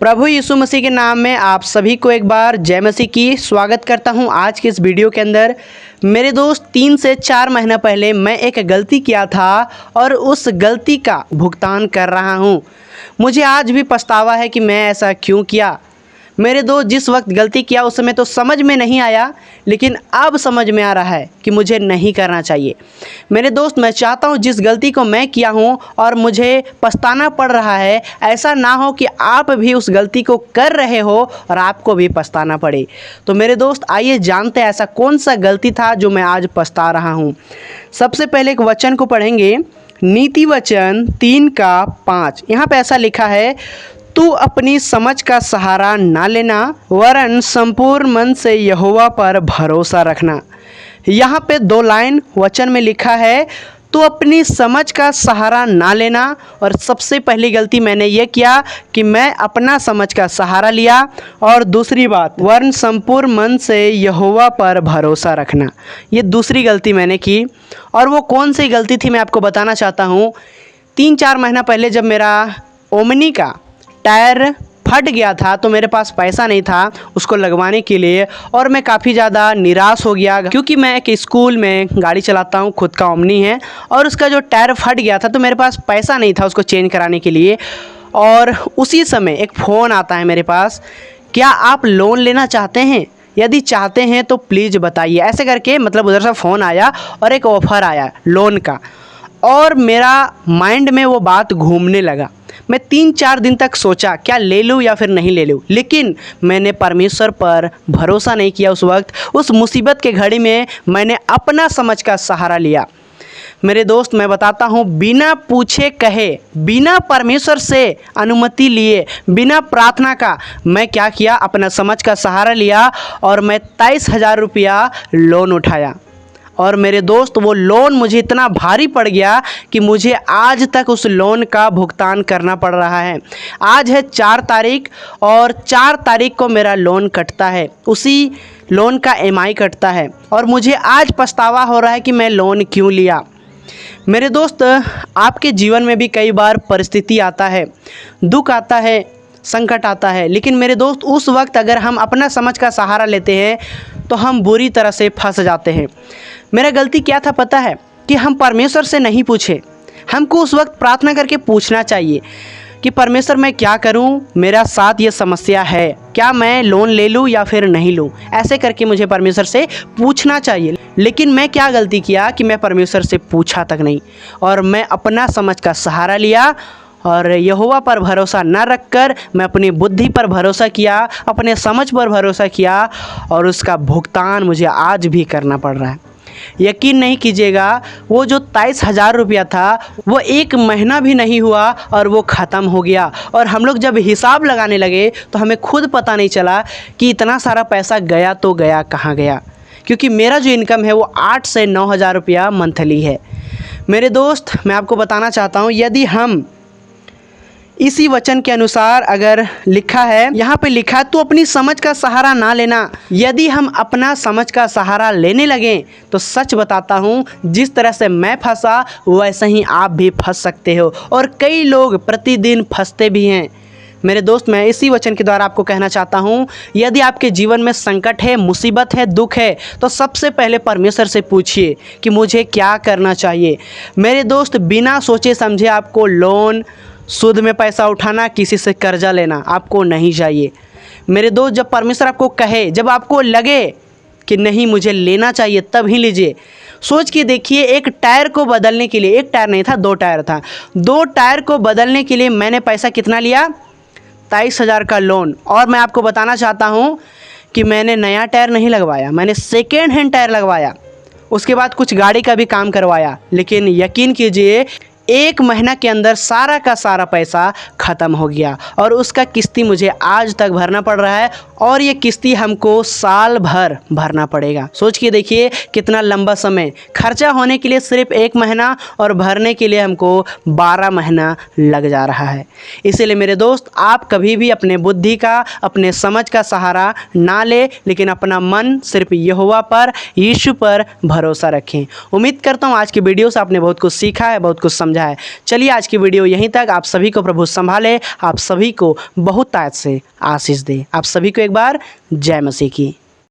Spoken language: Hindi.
प्रभु यीशु मसीह के नाम में आप सभी को एक बार जय मसीह की स्वागत करता हूं। आज के इस वीडियो के अंदर मेरे दोस्त 3 से 4 महीना पहले मैं एक गलती किया था और उस गलती का भुगतान कर रहा हूं। मुझे आज भी पछतावा है कि मैं ऐसा क्यों किया। मेरे दोस्त जिस वक्त गलती किया उस समय तो समझ में नहीं आया, लेकिन अब समझ में आ रहा है कि मुझे नहीं करना चाहिए। मेरे दोस्त मैं चाहता हूँ जिस गलती को मैं किया हूँ और मुझे पछताना पड़ रहा है, ऐसा ना हो कि आप भी उस गलती को कर रहे हो और आपको भी पछताना पड़े। तो मेरे दोस्त आइए जानते हैं ऐसा कौन सा गलती था जो मैं आज पछता रहा हूँ। सबसे पहले एक वचन को पढ़ेंगे, नीति वचन 3:5। यहाँ पे ऐसा लिखा है, तू अपनी समझ का सहारा ना लेना वरन संपूर्ण मन से यहोवा पर भरोसा रखना। यहाँ पे 2 लाइन वचन में लिखा है, तू अपनी समझ का सहारा ना लेना। और सबसे पहली गलती मैंने ये किया कि मैं अपना समझ का सहारा लिया। और दूसरी बात, वरन संपूर्ण मन से यहोवा पर भरोसा रखना, ये दूसरी गलती मैंने की। और वो कौन सी गलती थी मैं आपको बताना चाहता हूँ। 3-4 महीना पहले जब मेरा ओमनी का टायर फट गया था तो मेरे पास पैसा नहीं था उसको लगवाने के लिए, और मैं काफ़ी ज़्यादा निराश हो गया क्योंकि मैं एक स्कूल में गाड़ी चलाता हूँ, खुद का ओमनी है, और उसका जो टायर फट गया था तो मेरे पास पैसा नहीं था उसको चेंज कराने के लिए। और उसी समय एक फ़ोन आता है मेरे पास, क्या आप लोन लेना चाहते हैं? यदि चाहते हैं तो प्लीज़ बताइए। ऐसे करके मतलब उधर से फ़ोन आया और एक ऑफ़र आया लोन का, और मेरा माइंड में वो बात घूमने लगा। मैं 3-4 दिन तक सोचा क्या ले लूँ या फिर नहीं ले लूँ, लेकिन मैंने परमेश्वर पर भरोसा नहीं किया। उस वक्त उस मुसीबत के घड़ी में मैंने अपना समझ का सहारा लिया। मेरे दोस्त मैं बताता हूँ, बिना पूछे कहे, बिना परमेश्वर से अनुमति लिए, बिना प्रार्थना का मैं क्या किया, अपना समझ का सहारा लिया और मैं 23,000 रुपया लोन उठाया। और मेरे दोस्त वो लोन मुझे इतना भारी पड़ गया कि मुझे आज तक उस लोन का भुगतान करना पड़ रहा है। आज है 4 तारीख और 4 तारीख को मेरा लोन कटता है, उसी लोन का EMI कटता है, और मुझे आज पछतावा हो रहा है कि मैं लोन क्यों लिया। मेरे दोस्त आपके जीवन में भी कई बार परिस्थिति आता है, दुख आता है, संकट आता है, लेकिन मेरे दोस्त उस वक्त अगर हम अपना समझ का सहारा लेते हैं तो हम बुरी तरह से फंस जाते हैं। मेरा गलती क्या था पता है, कि हम परमेश्वर से नहीं पूछे। हमको उस वक्त प्रार्थना करके पूछना चाहिए कि परमेश्वर मैं क्या करूं, मेरा साथ ये समस्या है, क्या मैं लोन ले लूं या फिर नहीं लूं। ऐसे करके मुझे परमेश्वर से पूछना चाहिए। लेकिन मैं क्या गलती किया कि मैं परमेश्वर से पूछा तक नहीं, और मैं अपना समझ का सहारा लिया और यहोवा पर भरोसा न रखकर मैं अपनी बुद्धि पर भरोसा किया, अपने समझ पर भरोसा किया, और उसका भुगतान मुझे आज भी करना पड़ रहा है। यकीन नहीं कीजिएगा, वो जो 23,000 रुपया था वो 1 महीना भी नहीं हुआ और वो ख़त्म हो गया। और हम लोग जब हिसाब लगाने लगे तो हमें खुद पता नहीं चला कि इतना सारा पैसा गया तो गया कहाँ गया, क्योंकि मेरा जो इनकम है वो 8 से 9,000 रुपया मंथली है। मेरे दोस्त मैं आपको बताना चाहता हूँ, यदि हम इसी वचन के अनुसार अगर लिखा है, यहाँ पे लिखा है, तो अपनी समझ का सहारा ना लेना। यदि हम अपना समझ का सहारा लेने लगें तो सच बताता हूँ, जिस तरह से मैं फंसा वैसे ही आप भी फंस सकते हो, और कई लोग प्रतिदिन फंसते भी हैं। मेरे दोस्त मैं इसी वचन के द्वारा आपको कहना चाहता हूँ, यदि आपके जीवन में संकट है, मुसीबत है, दुख है, तो सबसे पहले परमेश्वर से पूछिए कि मुझे क्या करना चाहिए। मेरे दोस्त बिना सोचे समझे आपको लोन, सूद में पैसा उठाना, किसी से कर्जा लेना आपको नहीं चाहिए। मेरे दोस्त जब परमेश्वर आपको कहे, जब आपको लगे कि नहीं मुझे लेना चाहिए, तब ही लीजिए। सोच के देखिए, एक टायर को बदलने के लिए, एक टायर नहीं था 2 टायर था, 2 टायर को बदलने के लिए मैंने पैसा कितना लिया, 23,000 का लोन। और मैं आपको बताना चाहता हूँ कि मैंने नया टायर नहीं लगवाया, मैंने सेकेंड हैंड टायर लगवाया। उसके बाद कुछ गाड़ी का भी काम करवाया, लेकिन यकीन कीजिए 1 महीना के अंदर सारा का सारा पैसा ख़त्म हो गया, और उसका किस्ती मुझे आज तक भरना पड़ रहा है। और ये किस्ती हमको साल भर भरना पड़ेगा। सोच के देखिए कितना लंबा समय, खर्चा होने के लिए सिर्फ 1 महीना और भरने के लिए हमको 12 महीना लग जा रहा है। इसीलिए मेरे दोस्त, आप कभी भी अपने बुद्धि का, अपने समझ का सहारा ना ले, लेकिन अपना मन सिर्फ यहोवा पर, यीशु पर भरोसा रखें। उम्मीद करता हूँ आज की वीडियो से आपने बहुत कुछ सीखा है, बहुत कुछ समझा है। चलिए आज की वीडियो यहीं तक। आप सभी को प्रभु संभाले, आप सभी को बहुत तायत से आशीष दे। आप सभी को एक बार जय मसीह की।